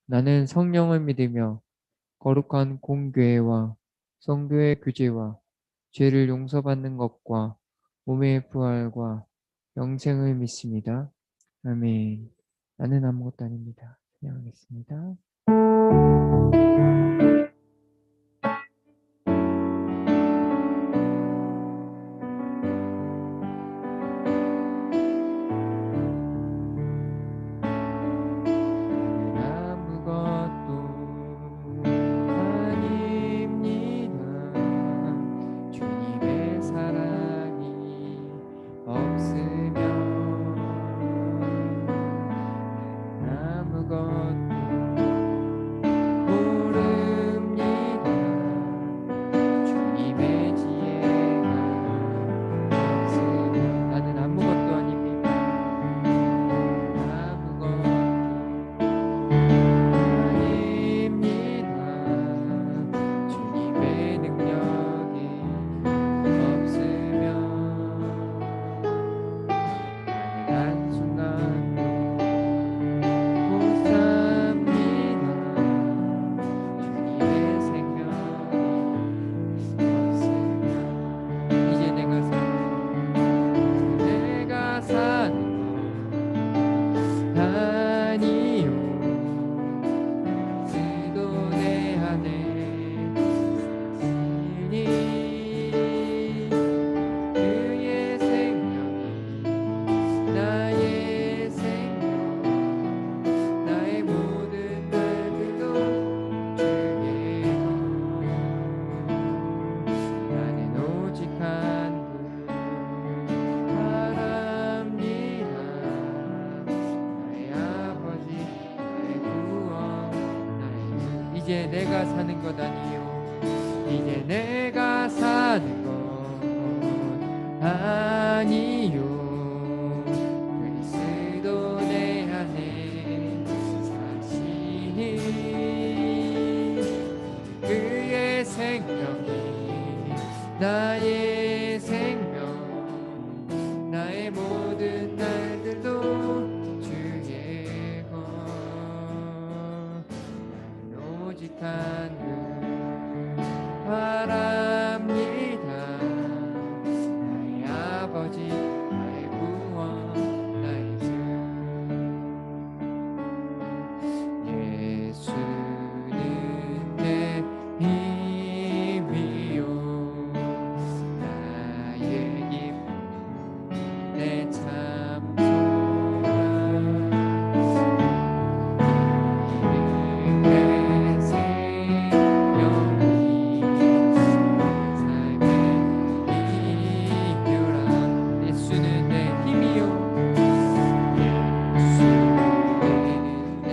나는 성령을 믿으며 거룩한 공교회와 성도의 규제와 죄를 용서받는 것과 몸의 부활과 영생을 믿습니다. 아멘. 나는 아무것도 아닙니다. 찬양하겠습니다. 아무것도 아닙니다. 주님의 사랑이 없으면 아무것도 모릅니다. 주님의 지혜가 없으면 나는 아무것도 아닙니다. 아무것도 아닙니다. 주님의 능력이 없으면 나는 한순간도 못 삽니다. 주님의 생명이 없으면 이제 내가 사는 것 아니요. 스도 내 안에 사시니 그의 생명이 나의 생명 나의 모든 날들도 주의 것 나는 오직 한 분 바랍니다. 나의 아버지 나의 구원 나의 주 이제 내가 사는 것 아니요 이제 내가 사는 것 아니요 그리스도 내 안에 사시니 그의 생명이 나의 생명 나의 모든 날들도 주의 것 나는 오직 한 분 바랍니다. 나의 아버지 나의 구원 나의 주 예수는 내 힘이요 나의 기쁨 내 참소라 내 생명이 삶의 이유라 예수는 내 힘이요 예수는 내 힘이요 나의 기쁨 내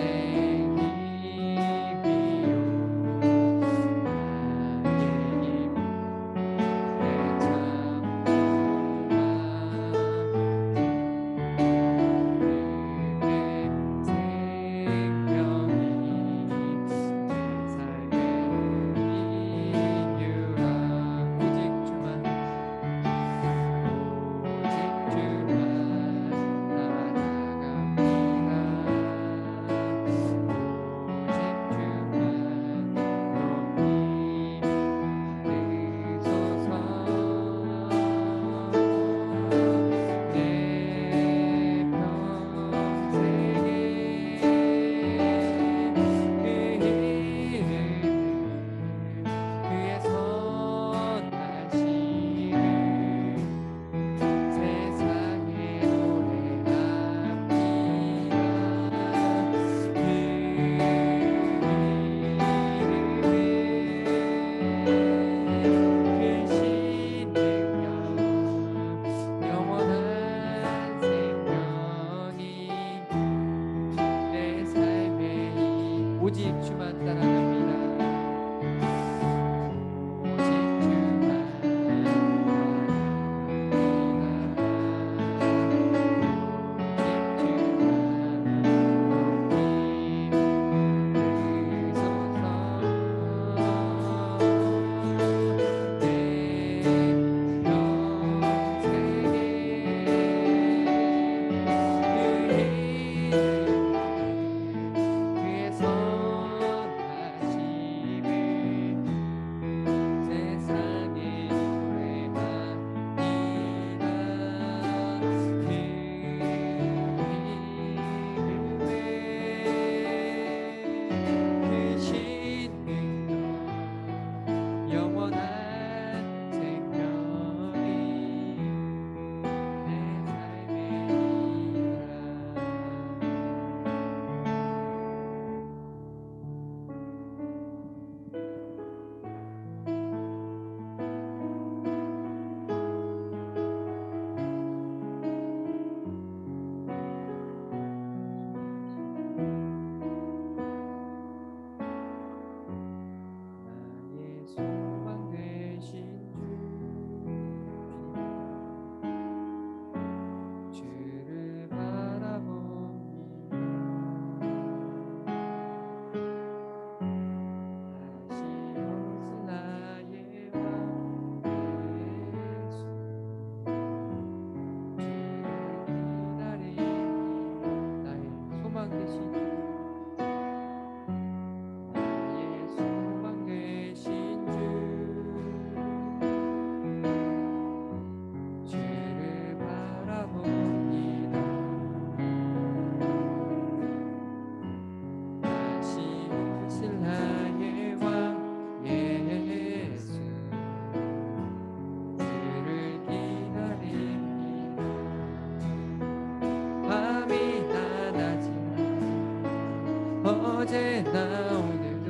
어제나 오늘도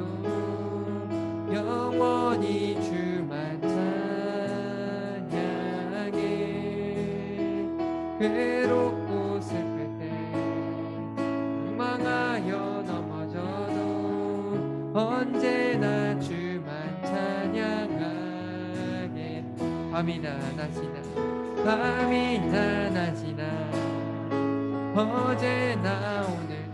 영원히 주만 찬양해. 괴롭고 슬플 때 망하여 넘어져도 언제나 주만 찬양하게. 밤이나 낮이나 밤이나 낮이나 어제나 오늘도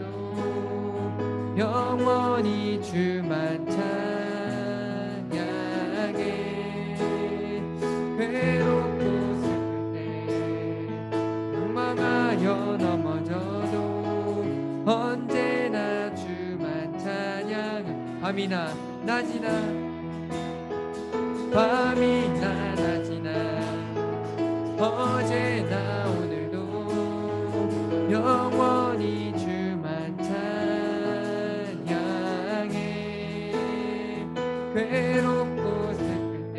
영원히 주만 찬양해. 괴롭고 슬플 때 망하여 넘어져도 언제나 주만 찬양. 밤이나 낮이나 밤이나 낮이나 어제나 오늘도 영원히 주만 찬양해. 괴롭고 슬플 때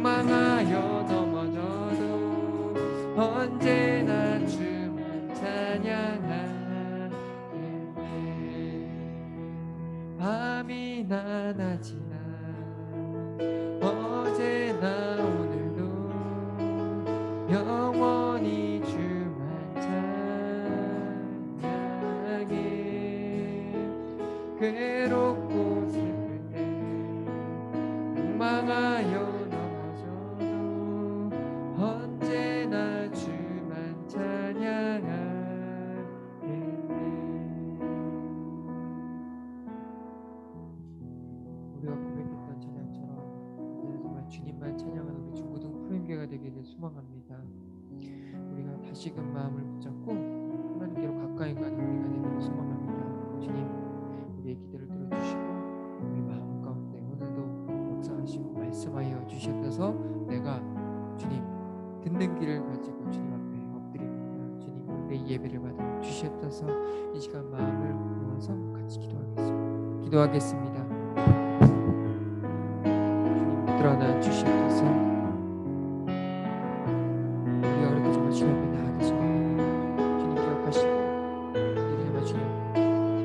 망하여 넘어져도 언제나 주만 찬양하네. 밤이나 낮이나 어제나 오늘도 영원히 주만 찬양해. 괴롭고 슬플 때 망하여 넘어져도 언제나 주만 찬양하겠네. 우리가 고백했던 찬양처럼 정말 주님만 찬양하는 우리 중고등 푸른교회가 되기를 소망합니다. 우리가 다시금 마음을 붙잡고 하나님께로 가까이 가는 우리가 되기를 소망합니다. 주님, 우리의 기도를 들어주시고 우리 마음 가운데 오늘도 역사하시고 말씀하여 주시옵소서. 내가 주님 듣는 귀를 가지고 주님 앞에 엎드립니다. 주님, 우리의 예배를 받아 주시옵소서. 이 시간 마음을 모아서 같이 기도하겠습니다. 주님, 붙들어나 주시옵소서. 우리가 그렇게 정말 주님 앞에 나아가십니다. 주님 기억하시고 이름의 주님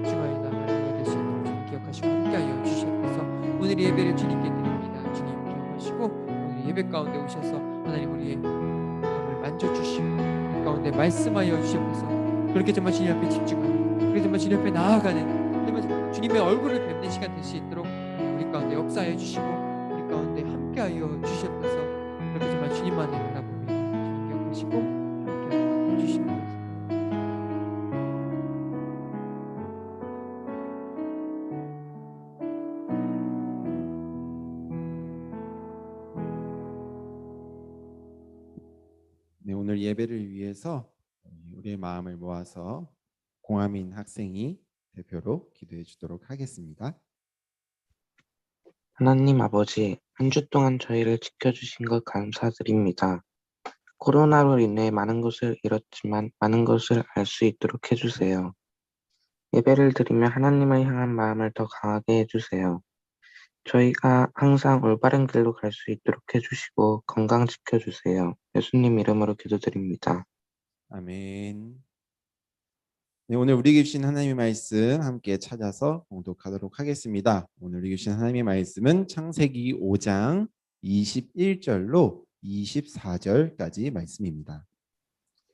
집중하여 나아가게 될 수 있도록 주님 기억하시고 함께하여 주시옵소서. 오늘 예배를 주님께 드립니다. 주님 기억하시고 오늘 예배 가운데 오셔서 하나님 우리의 마음을 만져주시고 우리 가운데 말씀하여 주시옵소서. 그렇게 정말 주님 앞에 집중하고 그렇게 정말 주님 앞에 나아가는 정말 주님의 얼굴을 뵙는 시간 될 수 있도록 우리 가운데 역사해 주시고 우리 가운데 함께하여 주시옵소서. 그렇게 정말 주님만을 바라봅니다. 주님 기억하시고 함께하여 주시옵소서. 네, 오늘 예배를 위해서 우리의 마음을 모아서 공하민 학생이 대표로 기도해 주도록 하겠습니다. 하나님 아버지, 한 주 동안 저희를 지켜주신 것 감사드립니다. 코로나로 인해 많은 것을 잃었지만 많은 것을 알 수 있도록 해주세요. 예배를 드리며 하나님을 향한 마음을 더 강하게 해주세요. 저희가 항상 올바른 길로 갈 수 있도록 해주시고 건강 지켜주세요. 예수님 이름으로 기도드립니다. 아멘. 네, 오늘 우리에게 주신 하나님의 말씀 함께 찾아서 봉독하도록 하겠습니다. 오늘 우리에게 주신 하나님의 말씀은 창세기 5장 21절로 24절까지 말씀입니다.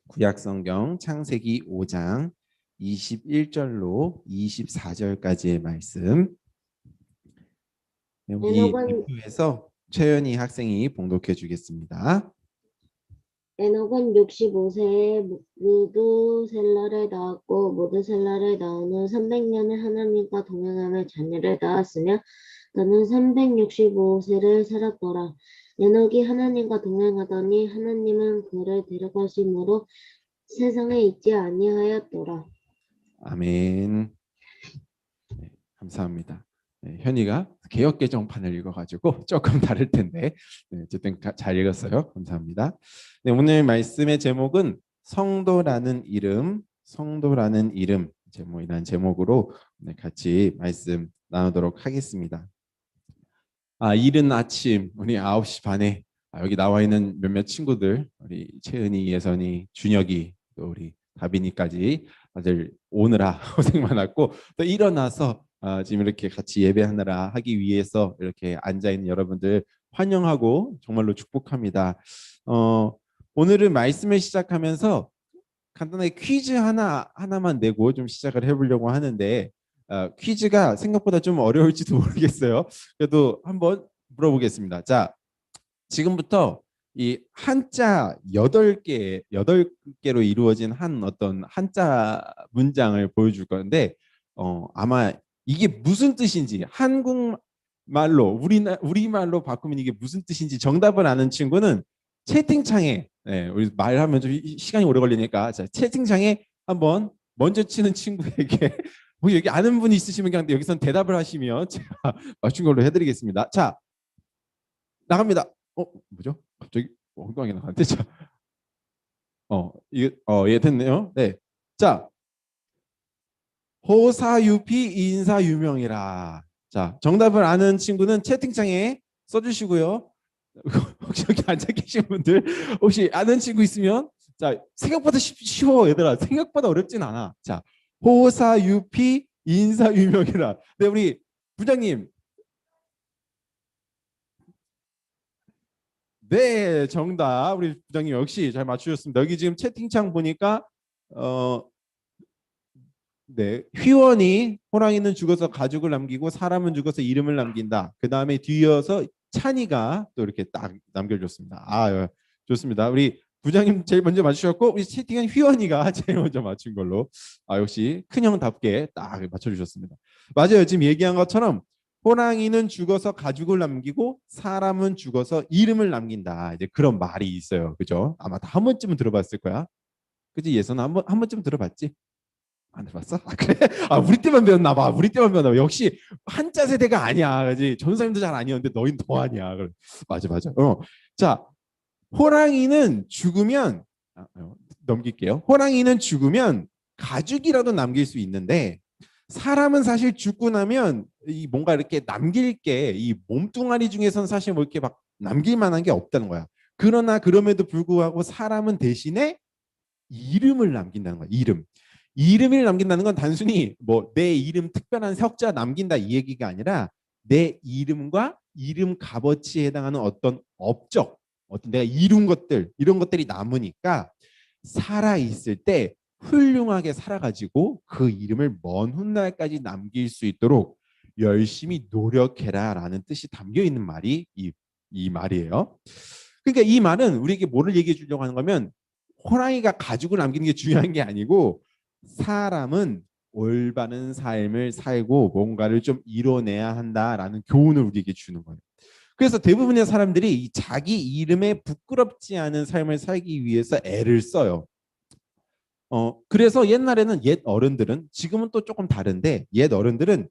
구약성경 창세기 5장 21절로 24절까지의 말씀. 여기 대표에서 최연희 학생이 봉독해 주겠습니다. 에녹은 65세에 무드셀라를 낳았고 무드셀라를 낳은 후 300년을 하나님과 동행하며 자녀를 낳았으며 그는 365세를 살았더라. 에녹이 하나님과 동행하더니 하나님은 그를 데려가심으로 세상에 있지 아니하였더라. 아멘. 네, 감사합니다. 네, 현이가 개역개정판을 읽어가지고 조금 다를 텐데 네, 어쨌든 잘 읽었어요. 감사합니다. 네, 오늘 말씀의 제목은 성도라는 이름, 성도라는 이름 제목이라는 제목으로 같이 말씀 나누도록 하겠습니다. 이른 아침 우리 9시 반에 여기 나와 있는 몇몇 친구들, 우리 채은이, 예선이, 준혁이, 또 우리 다빈이까지 다들 오느라 고생 많았고 또 일어나서 지금 이렇게 같이 예배하느라 하기 위해서 이렇게 앉아 있는 여러분들 환영하고 정말로 축복합니다. 오늘은 말씀을 시작하면서 간단하게 퀴즈 하나만 내고 좀 시작을 해보려고 하는데 퀴즈가 생각보다 좀 어려울지도 모르겠어요. 그래도 한번 물어보겠습니다. 자, 지금부터 이 한자 8개로 이루어진 한 어떤 한자 문장을 보여줄 건데 아마 이게 무슨 뜻인지 한국말로 우리말로 바꾸면 이게 무슨 뜻인지 정답을 아는 친구는 채팅창에 우리 말하면 좀 시간이 오래 걸리니까 자, 채팅창에 한번 먼저 치는 친구에게 뭐 여기 아는 분이 있으시면 그냥 여기선 대답을 하시면 제가 맞춘 걸로 해드리겠습니다. 자, 나갑니다. 뭐죠? 갑자기 엉뚱하게 나갔는데 자, 이게 예 됐네요. 네, 자, 호사유피 인사유명이라. 자, 정답을 아는 친구는 채팅창에 써주시고요. 혹시 여기 앉아 계신 분들 혹시 아는 친구 있으면 자, 생각보다 쉬워 얘들아. 생각보다 어렵진 않아. 자, 호사유피 인사유명이라. 네, 우리 부장님. 네, 정답. 우리 부장님 역시 잘 맞추셨습니다. 여기 지금 채팅창 보니까 네, 휘원이 호랑이는 죽어서 가죽을 남기고 사람은 죽어서 이름을 남긴다. 그 다음에 뒤이어서 찬이가 또 이렇게 딱 남겨줬습니다. 좋습니다. 우리 부장님 제일 먼저 맞추셨고 우리 채팅은 휘원이가 제일 먼저 맞춘 걸로 역시 큰형답게 딱 맞춰주셨습니다. 맞아요. 지금 얘기한 것처럼 호랑이는 죽어서 가죽을 남기고 사람은 죽어서 이름을 남긴다. 이제 그런 말이 있어요. 그죠? 아마 다 한 번쯤은 들어봤을 거야. 그지? 예선 한 번쯤 들어봤지? 안 들어봤어? 그래? 우리 때만 배웠나 봐. 우리 때만 배웠나 봐. 역시 한자 세대가 아니야. 그지? 전사님도 잘 아니었는데 너희는 더 아니야. 맞아. 자, 호랑이는 죽으면 넘길게요. 호랑이는 죽으면 가죽이라도 남길 수 있는데 사람은 사실 죽고 나면 이 뭔가 이렇게 남길 게 이 몸뚱아리 중에서는 사실 뭐 이렇게 막 남길 만한 게 없다는 거야. 그러나 그럼에도 불구하고 사람은 대신에 이름을 남긴다는 거야. 이름을 남긴다는 건 단순히 뭐 내 이름 특별한 석자 남긴다 이 얘기가 아니라 내 이름과 이름 값어치에 해당하는 어떤 업적, 어떤 내가 이룬 것들 이런 것들이 남으니까 살아 있을 때 훌륭하게 살아가지고 그 이름을 먼 훗날까지 남길 수 있도록 열심히 노력해라라는 뜻이 담겨 있는 말이 이 말이에요. 그러니까 이 말은 우리에게 뭐를 얘기해 주려고 하는 거면 호랑이가 가죽을 남기는 게 중요한 게 아니고 사람은 올바른 삶을 살고 뭔가를 좀 이뤄내야 한다라는 교훈을 우리에게 주는 거예요. 그래서 대부분의 사람들이 이 자기 이름에 부끄럽지 않은 삶을 살기 위해서 애를 써요. 그래서 옛날에는 옛 어른들은 지금은 또 조금 다른데 옛 어른들은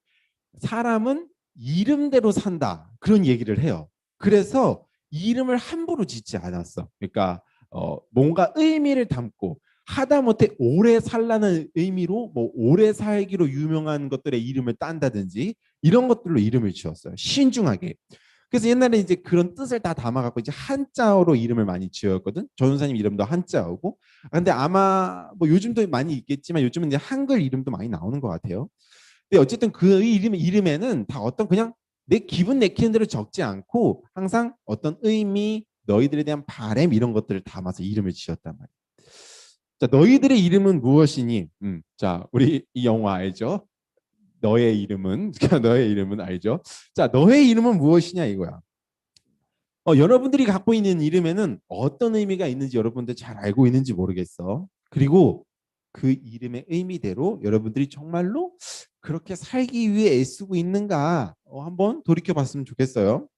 사람은 이름대로 산다 그런 얘기를 해요. 그래서 이름을 함부로 짓지 않았어. 그러니까 뭔가 의미를 담고 하다못해 오래 살라는 의미로 뭐 오래 살기로 유명한 것들의 이름을 딴다든지 이런 것들로 이름을 지었어요. 신중하게. 그래서 옛날에 이제 그런 뜻을 다 담아갖고 이제 한자어로 이름을 많이 지었거든. 전우사님 이름도 한자어고. 근데 아마 뭐 요즘도 많이 있겠지만 요즘은 이제 한글 이름도 많이 나오는 것 같아요. 근데 어쨌든 그 이름에는 다 어떤 그냥 내 기분 내키는 대로 적지 않고 항상 어떤 의미, 너희들에 대한 바람 이런 것들을 담아서 이름을 지었단 말이에요. 자, 너희들의 이름은 무엇이니? 자, 우리 이 영화 알죠? 너의 이름은 알죠? 자, 너의 이름은 무엇이냐 이거야. 여러분들이 갖고 있는 이름에는 어떤 의미가 있는지 여러분들 잘 알고 있는지 모르겠어. 그리고 그 이름의 의미대로 여러분들이 정말로 그렇게 살기 위해 애쓰고 있는가 한번 돌이켜봤으면 좋겠어요.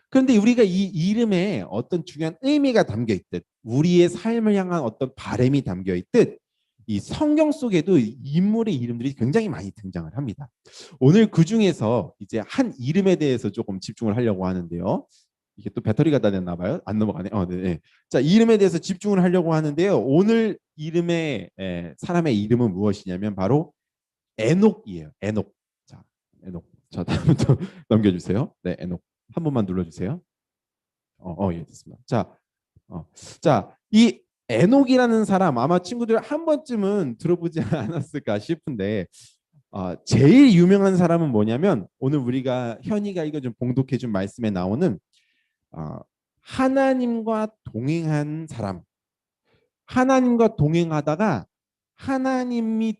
그런데 우리가 이 이름에 어떤 중요한 의미가 담겨 있듯 우리의 삶을 향한 어떤 바람이 담겨 있듯 이 성경 속에도 인물의 이름들이 굉장히 많이 등장을 합니다. 오늘 그 중에서 이제 한 이름에 대해서 조금 집중을 하려고 하는데요. 이게 또 배터리가 다 됐나 봐요. 안 넘어가네. 네. 자, 이름에 대해서 집중을 하려고 하는데요. 오늘 이름의 사람의 이름은 무엇이냐면 바로 에녹이에요. 에녹. 자, 에녹. 자, 다음부터 넘겨주세요. 네, 에녹. 한 번만 눌러주세요. 예, 됐습니다. 자, 자, 이 에녹이라는 사람 아마 친구들 한 번쯤은 들어보지 않았을까 싶은데 제일 유명한 사람은 뭐냐면 오늘 우리가 현이가 이거 좀 봉독해준 말씀에 나오는 어, 하나님과 동행한 사람. 하나님과 동행하다가 하나님이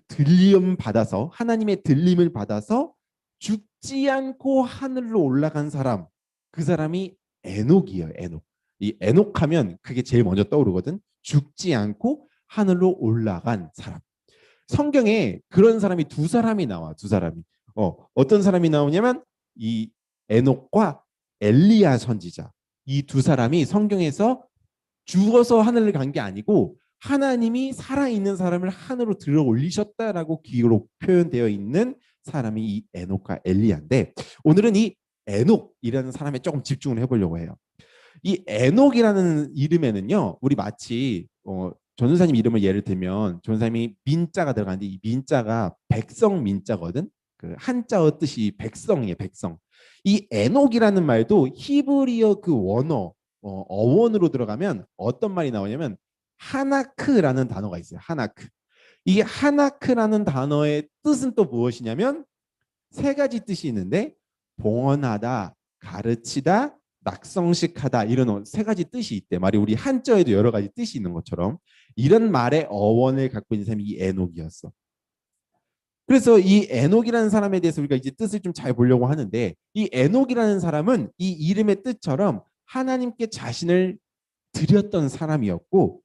들림 받아서 하나님의 들림을 받아서 죽지 않고 하늘로 올라간 사람. 그 사람이 에녹이에요. 에녹. 이 에녹하면 그게 제일 먼저 떠오르거든. 죽지 않고 하늘로 올라간 사람. 성경에 그런 사람이 두 사람이 나와. 두 사람이. 어떤 사람이 나오냐면 이 에녹과 엘리야 선지자. 이 두 사람이 성경에서 죽어서 하늘을 간 게 아니고 하나님이 살아있는 사람을 하늘로 들어 올리셨다라고 기록 표현되어 있는 사람이 이 에녹과 엘리야인데 오늘은 이 에녹이라는 사람에 조금 집중을 해보려고 해요. 이 에녹이라는 이름에는요, 우리 마치 전도사님 이름을 예를 들면 전도사님이 민자가 들어가는데 이 민자가 백성 민자거든. 그 한자어 뜻이 백성이에요. 백성. 이 에녹이라는 말도 히브리어 그 원어 어원으로 들어가면 어떤 말이 나오냐면 하나크라는 단어가 있어요. 하나크. 이 하나크라는 단어의 뜻은 또 무엇이냐면 세 가지 뜻이 있는데 봉헌하다, 가르치다, 낙성식하다 이런 세 가지 뜻이 있대. 말이 우리 한자에도 여러 가지 뜻이 있는 것처럼 이런 말의 어원을 갖고 있는 사람이 이 에녹이었어. 그래서 이 에녹이라는 사람에 대해서 우리가 이제 뜻을 좀 잘 보려고 하는데 이 에녹이라는 사람은 이 이름의 뜻처럼 하나님께 자신을 드렸던 사람이었고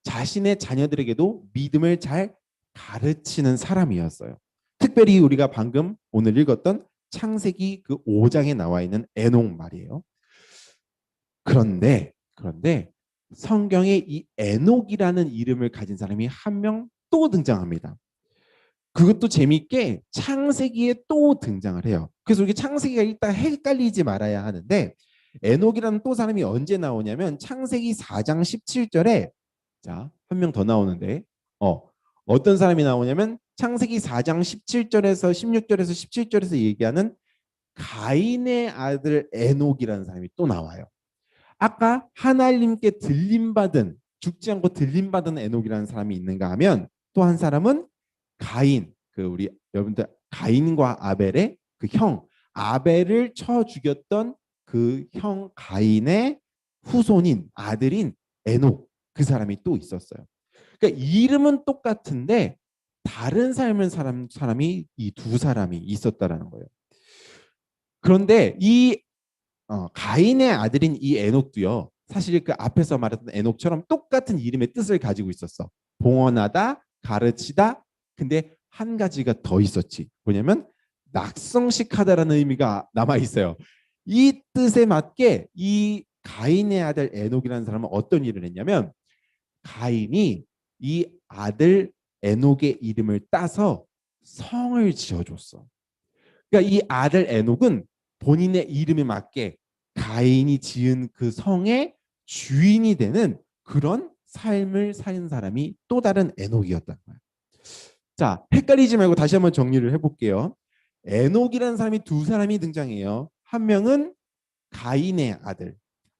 자신의 자녀들에게도 믿음을 잘 가르치는 사람이었어요. 특별히 우리가 방금 오늘 읽었던 창세기 그 5장에 나와 있는 에녹 말이에요. 그런데 성경에 이 에녹이라는 이름을 가진 사람이 한 명 또 등장합니다. 그것도 재미있게 창세기에 또 등장을 해요. 그래서 우리 창세기가 일단 헷갈리지 말아야 하는데 에녹이라는 또 사람이 언제 나오냐면 창세기 4장 17절에 자, 한 명 더 나오는데 어떤 사람이 나오냐면 창세기 4장 17절에서 16절에서 17절에서 얘기하는 가인의 아들 에녹이라는 사람이 또 나와요. 아까 하나님께 들림받은 죽지 않고 들림받은 에녹이라는 사람이 있는가 하면 또 한 사람은 가인, 그 우리 여러분들 가인과 아벨의 그 형 아벨을 쳐 죽였던 그 형 가인의 후손인 아들인 에녹 그 사람이 또 있었어요. 그러니까 이름은 똑같은데 다른 삶을 사는 사람이 이 두 사람이 있었다라는 거예요. 그런데 이 가인의 아들인 이 에녹도요. 사실 그 앞에서 말했던 에녹처럼 똑같은 이름의 뜻을 가지고 있었어. 봉헌하다, 가르치다. 근데 한 가지가 더 있었지. 뭐냐면 낙성식하다라는 의미가 남아 있어요. 이 뜻에 맞게 이 가인의 아들 에녹이라는 사람은 어떤 일을 했냐면 가인이 이 아들 에녹의 이름을 따서 성을 지어줬어. 그러니까 이 아들 에녹은 본인의 이름에 맞게 가인이 지은 그 성의 주인이 되는 그런 삶을 사는 사람이 또 다른 에녹이었다는 거예요. 자, 헷갈리지 말고 다시 한번 정리를 해볼게요. 에녹이라는 사람이 두 사람이 등장해요. 한 명은 가인의 아들,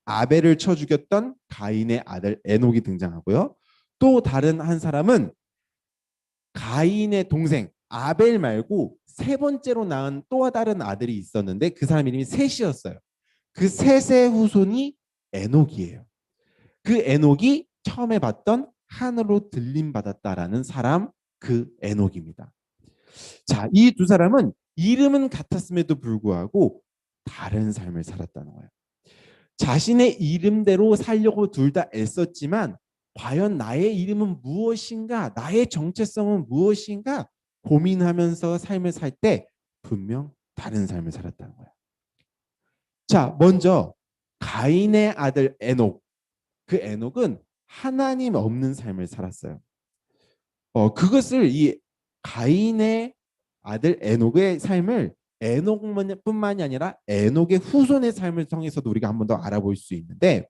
아벨을 쳐 죽였던 가인의 아들 에녹이 등장하고요. 또 다른 한 사람은 가인의 동생 아벨 말고 세 번째로 낳은 또 다른 아들이 있었는데 그 사람 이름이 셋이었어요. 그 셋의 후손이 에녹이에요. 그 에녹이 처음에 봤던 하늘로 들림 받았다라는 사람 그 에녹입니다. 자, 이 두 사람은 이름은 같았음에도 불구하고 다른 삶을 살았다는 거예요. 자신의 이름대로 살려고 둘 다 애썼지만 과연 나의 이름은 무엇인가? 나의 정체성은 무엇인가? 고민하면서 삶을 살 때 분명 다른 삶을 살았다는 거예요. 자, 먼저 가인의 아들 에녹. 그 에녹은 하나님 없는 삶을 살았어요. 그것을 이 가인의 아들 에녹의 삶을 에녹뿐만이 아니라 에녹의 후손의 삶을 통해서도 우리가 한 번 더 알아볼 수 있는데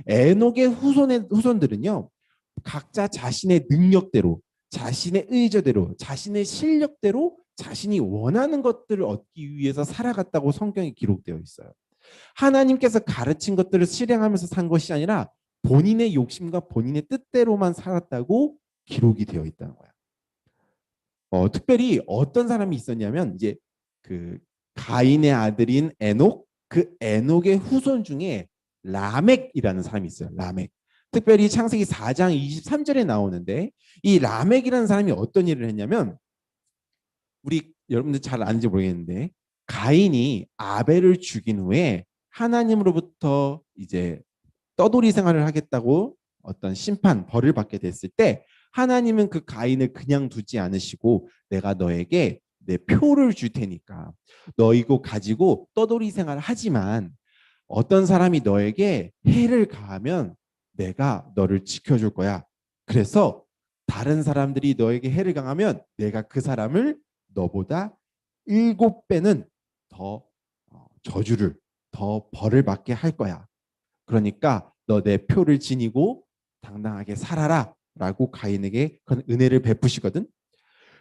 에녹의 후손들은요 각자 자신의 능력대로 자신의 의저대로 자신의 실력대로 자신이 원하는 것들을 얻기 위해서 살아갔다고 성경에 기록되어 있어요. 하나님께서 가르친 것들을 실행하면서 산 것이 아니라 본인의 욕심과 본인의 뜻대로만 살았다고 기록이 되어 있다는 거야. 특별히 어떤 사람이 있었냐면 이제 그 가인의 아들인 에녹, 그 에녹의 후손 중에 라멕이라는 사람이 있어요. 라멕. 특별히 창세기 4장 23절에 나오는데 이 라멕이라는 사람이 어떤 일을 했냐면 우리 여러분들 잘 아는지 모르겠는데 가인이 아벨을 죽인 후에 하나님으로부터 이제 떠돌이 생활을 하겠다고 어떤 심판, 벌을 받게 됐을 때 하나님은 그 가인을 그냥 두지 않으시고 내가 너에게 내 표를 줄 테니까 너 이거 가지고 떠돌이 생활을 하지만 어떤 사람이 너에게 해를 가하면 내가 너를 지켜줄 거야. 그래서 다른 사람들이 너에게 해를 가하면 내가 그 사람을 너보다 7배는 더 저주를, 더 벌을 받게 할 거야. 그러니까 너 내 표를 지니고 당당하게 살아라 라고 가인에게 그런 은혜를 베푸시거든.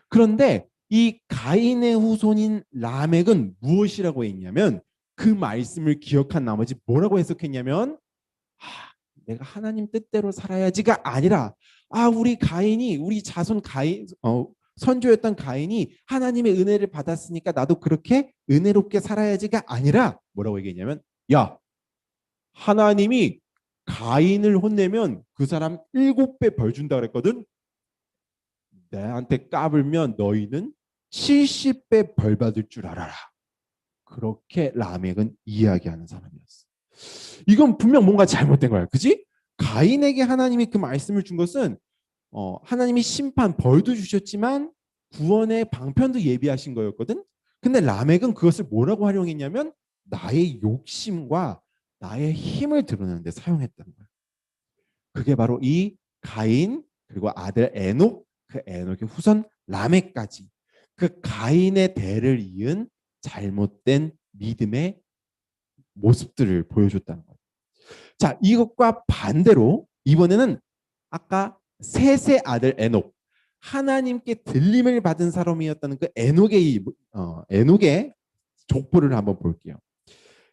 그런데 이 가인의 후손인 라멕은 무엇이라고 했냐면 그 말씀을 기억한 나머지 뭐라고 해석했냐면 내가 하나님 뜻대로 살아야지가 아니라 우리 가인이 우리 자손 가인 선조였던 가인이 하나님의 은혜를 받았으니까 나도 그렇게 은혜롭게 살아야지가 아니라 뭐라고 얘기했냐면 야 하나님이 가인을 혼내면 그 사람 7배 벌 준다 그랬거든. 내한테 까불면 너희는 70배 벌 받을 줄 알아라. 그렇게 라멕은 이야기하는 사람이었어. 이건 분명 뭔가 잘못된 거야. 그지? 가인에게 하나님이 그 말씀을 준 것은 하나님이 심판 벌도 주셨지만 구원의 방편도 예비하신 거였거든. 근데 라멕은 그것을 뭐라고 활용했냐면 나의 욕심과 나의 힘을 드러내는 데 사용했다는 거야. 그게 바로 이 가인 그리고 아들 에녹, 그 에녹의 후손 라멕까지 그 가인의 대를 이은 잘못된 믿음의 모습들을 보여줬다는 거예요. 자, 이것과 반대로 이번에는 아까 셋의 아들 에녹, 하나님께 들림을 받은 사람이었다는 그 에녹의 족보를 한번 볼게요.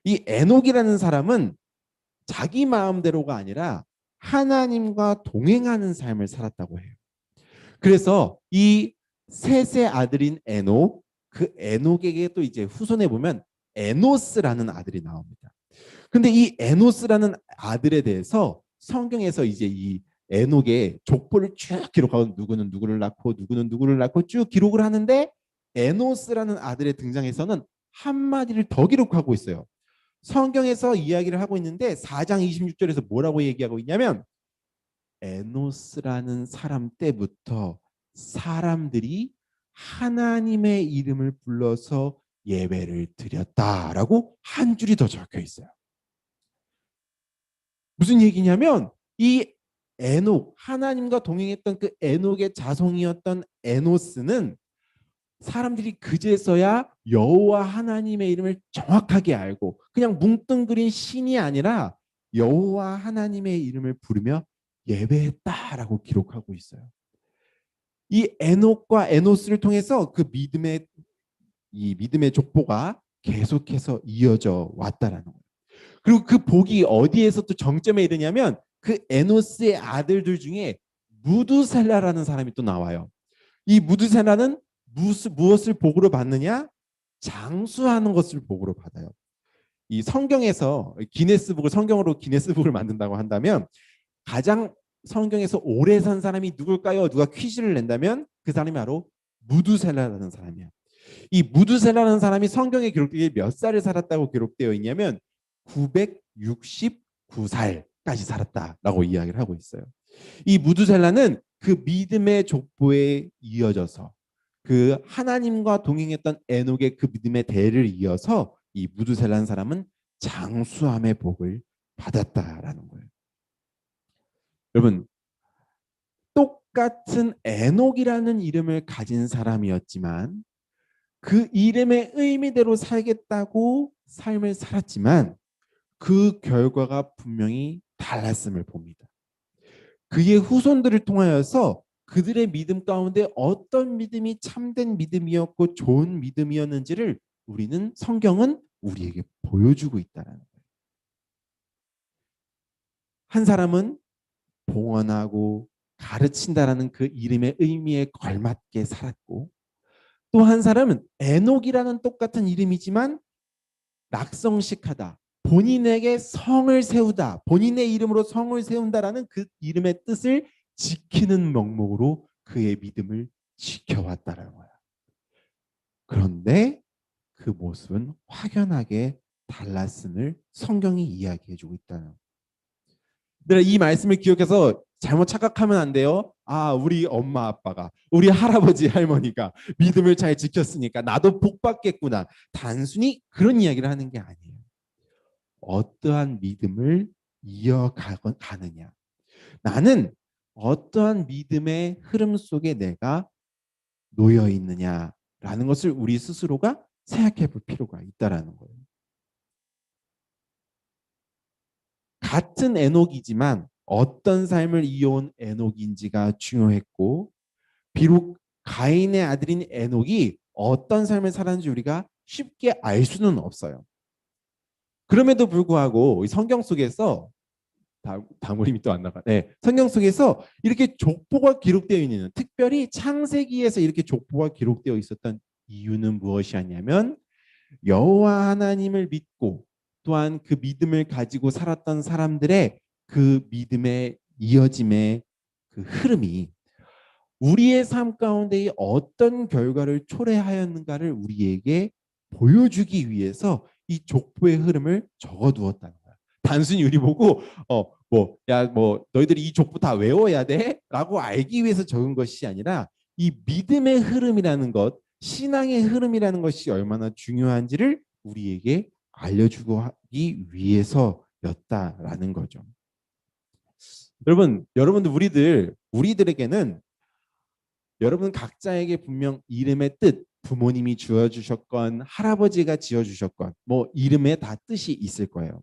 이 에녹이라는 사람은 자기 마음대로가 아니라 하나님과 동행하는 삶을 살았다고 해요. 그래서 이 셋의 아들인 에녹, 그 에녹에게 또 이제 후손에 보면 에노스라는 아들이 나옵니다. 근데 이 에노스라는 아들에 대해서 성경에서 이제 이 에녹의 족보를 쭉 기록하고 누구는 누구를 낳고 누구는 누구를 낳고 쭉 기록을 하는데 에노스라는 아들의 등장에서는 한마디를 더 기록하고 있어요. 성경에서 이야기를 하고 있는데 4장 26절에서 뭐라고 얘기하고 있냐면 에노스라는 사람 때부터 사람들이 하나님의 이름을 불러서 예배를 드렸다라고 한 줄이 더 적혀 있어요. 무슨 얘기냐면 이 에녹, 하나님과 동행했던 그 에녹의 자손이었던 에노스는 사람들이 그제서야 여호와 하나님의 이름을 정확하게 알고 그냥 뭉뚱그린 신이 아니라 여호와 하나님의 이름을 부르며 예배했다라고 기록하고 있어요. 이 에녹과 에노스를 통해서 그 믿음의 족보가 계속해서 이어져 왔다라는 거예요. 그리고 그 복이 어디에서 또 정점에 이르냐면 그 에노스의 아들들 중에 무두셀라라는 사람이 또 나와요. 이 무두셀라는 무엇을 복으로 받느냐? 장수하는 것을 복으로 받아요. 이 성경에서 성경으로 기네스북을 만든다고 한다면 가장 성경에서 오래 산 사람이 누굴까요? 누가 퀴즈를 낸다면 그 사람이 바로 무두셀라라는 사람이야. 이 무두셀라라는 사람이 성경에 기록되게 몇 살을 살았다고 기록되어 있냐면 969살까지 살았다라고 이야기를 하고 있어요. 이 무두셀라는 그 믿음의 족보에 이어져서 그 하나님과 동행했던 에녹의 그 믿음의 대를 이어서 이 무두셀라는 사람은 장수함의 복을 받았다라는 거예요. 여러분, 똑같은 에녹이라는 이름을 가진 사람이었지만 그 이름의 의미대로 살겠다고 삶을 살았지만 그 결과가 분명히 달랐음을 봅니다. 그의 후손들을 통하여서 그들의 믿음 가운데 어떤 믿음이 참된 믿음이었고 좋은 믿음이었는지를 성경은 우리에게 보여주고 있다는 거예요. 한 사람은 봉헌하고 가르친다라는 그 이름의 의미에 걸맞게 살았고, 또 한 사람은 에녹이라는 똑같은 이름이지만 낙성식하다, 본인에게 성을 세우다, 본인의 이름으로 성을 세운다라는 그 이름의 뜻을 지키는 명목으로 그의 믿음을 지켜왔다라는 거야. 그런데 그 모습은 확연하게 달랐음을 성경이 이야기해주고 있다는. 이 말씀을 기억해서 잘못 착각하면 안 돼요. 아, 우리 엄마 아빠가, 우리 할아버지 할머니가 믿음을 잘 지켰으니까 나도 복 받겠구나. 단순히 그런 이야기를 하는 게 아니에요. 어떠한 믿음을 이어가느냐. 나는 어떠한 믿음의 흐름 속에 내가 놓여 있느냐라는 것을 우리 스스로가 생각해 볼 필요가 있다라는 거예요. 같은 에녹이지만 어떤 삶을 이어온 에녹인지가 중요했고, 비록 가인의 아들인 에녹이 어떤 삶을 살았는지 우리가 쉽게 알 수는 없어요. 그럼에도 불구하고 성경 속에서 다무림이 또 안 나가. 네, 성경 속에서 이렇게 족보가 기록되어 있는, 특별히 창세기에서 이렇게 족보가 기록되어 있었던 이유는 무엇이었냐면, 여호와 하나님을 믿고 또한 그 믿음을 가지고 살았던 사람들의 그 믿음의 이어짐의 그 흐름이 우리의 삶 가운데 어떤 결과를 초래하였는가를 우리에게 보여주기 위해서 이 족보의 흐름을 적어두었다는 거야. 단순히 우리 보고 너희들이 이 족보 다 외워야 돼? 라고 알기 위해서 적은 것이 아니라, 이 믿음의 흐름이라는 것, 신앙의 흐름이라는 것이 얼마나 중요한지를 우리에게 알려주고 하기 위해서였다라는 거죠. 여러분들 우리들에게는 여러분 각자에게 분명 이름의 뜻, 부모님이 지어주셨건 할아버지가 지어주셨건 이름에 다 뜻이 있을 거예요.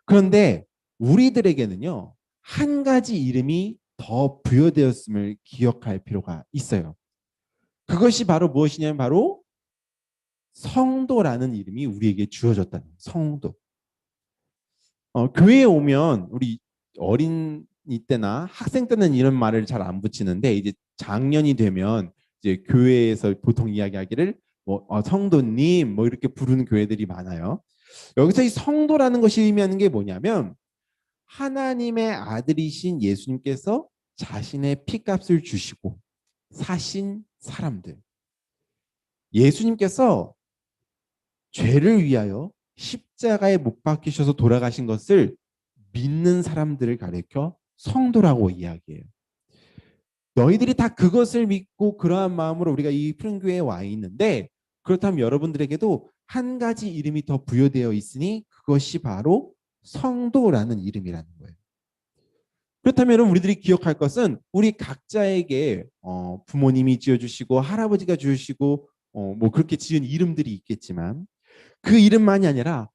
그런데 우리들에게는요, 한 가지 이름이 더 부여되었음을 기억할 필요가 있어요. 그것이 바로 무엇이냐면 바로 성도라는 이름이 우리에게 주어졌다는 거예요. 성도. 교회에 오면 우리 어린이 때나 학생 때는 이런 말을 잘 안 붙이는데, 이제 장년이 되면 이제 교회에서 보통 이야기하기를 성도님 이렇게 부르는 교회들이 많아요. 여기서 이 성도라는 것이 의미하는 게 뭐냐면, 하나님의 아들이신 예수님께서 자신의 피값을 주시고 사신 사람들. 예수님께서 죄를 위하여 십자가에 못 박히셔서 돌아가신 것을 믿는 사람들을 가리켜 성도라고 이야기해요. 너희들이 다 그것을 믿고 그러한 마음으로 우리가 이 푸른 교회에 와 있는데, 그렇다면 여러분들에게도 한 가지 이름이 더 부여되어 있으니 그것이 바로 성도라는 이름이라는 거예요. 그렇다면 여러분, 우리들이 기억할 것은 우리 각자에게 부모님이 지어주시고 할아버지가 주시고 그렇게 지은 이름들이 있겠지만, 그 이름만이 아니라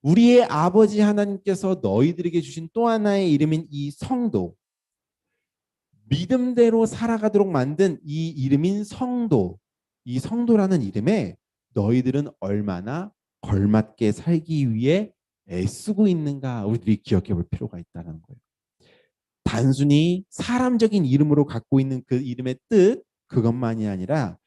우리의 아버지 하나님께서 너희들에게 주신 또 하나의 이름인 이 성도, 믿음대로 살아가도록 만든 이 이름인 성도, 이 성도라는 이름에 너희들은 얼마나 걸맞게 살기 위해 애쓰고 있는가 우리들이 기억해 볼 필요가 있다는 거예요. 단순히 사람적인 이름으로 갖고 있는 그 이름의 뜻, 그것만이 아니라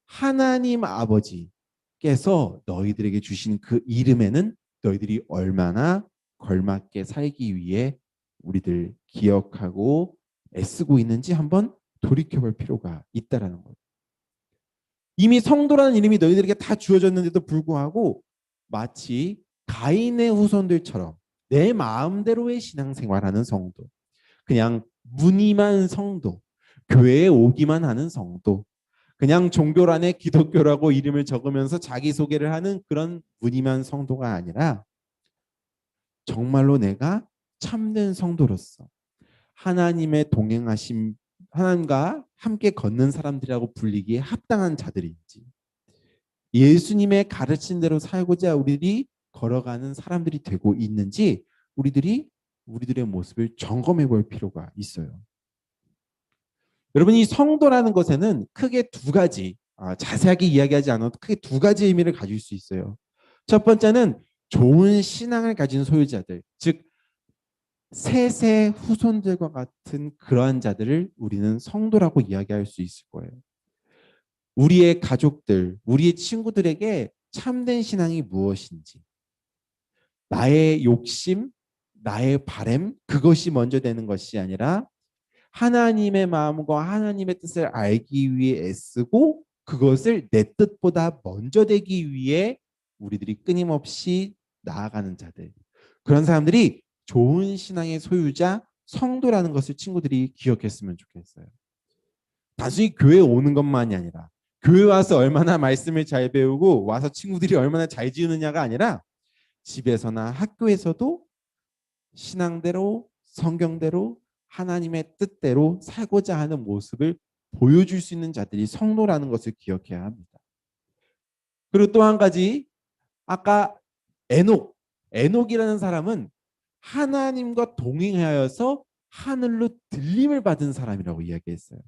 하나님 아버지께서 너희들에게 주신 그 이름에는 너희들이 얼마나 걸맞게 살기 위해 우리들 기억하고 애쓰고 있는지 한번 돌이켜볼 필요가 있다라는 거예요. 이미 성도라는 이름이 너희들에게 다 주어졌는데도 불구하고 마치 가인의 후손들처럼 내 마음대로의 신앙생활하는 성도, 그냥 무늬만 성도, 교회에 오기만 하는 성도, 그냥 종교란에 기독교라고 이름을 적으면서 자기소개를 하는 그런 무늬만 성도가 아니라, 정말로 내가 참된 성도로서 하나님의 동행하심, 하나님과 함께 걷는 사람들이라고 불리기에 합당한 자들인지, 예수님의 가르친 대로 살고자 우리들이 걸어가는 사람들이 되고 있는지 우리들의 모습을 점검해 볼 필요가 있어요. 여러분, 이 성도라는 것에는 크게 두 가지, 자세하게 이야기하지 않아도 크게 두 가지 의미를 가질 수 있어요. 첫 번째는 좋은 신앙을 가진 소유자들, 즉 셋의 후손들과 같은 그러한 자들을 우리는 성도라고 이야기할 수 있을 거예요. 우리의 가족들, 우리의 친구들에게 참된 신앙이 무엇인지, 나의 욕심, 나의 바램, 그것이 먼저 되는 것이 아니라 하나님의 마음과 하나님의 뜻을 알기 위해 애쓰고 그것을 내 뜻보다 먼저 되기 위해 우리들이 끊임없이 나아가는 자들. 그런 사람들이 좋은 신앙의 소유자, 성도라는 것을 친구들이 기억했으면 좋겠어요. 단순히 교회 오는 것만이 아니라 교회 와서 얼마나 말씀을 잘 배우고 와서 친구들이 얼마나 잘 지으느냐가 아니라 집에서나 학교에서도 신앙대로 성경대로 하나님의 뜻대로 살고자 하는 모습을 보여줄 수 있는 자들이 성도라는 것을 기억해야 합니다. 그리고 또 한 가지, 아까 에녹이라는 사람은 하나님과 동행하여서 하늘로 들림을 받은 사람이라고 이야기했어요.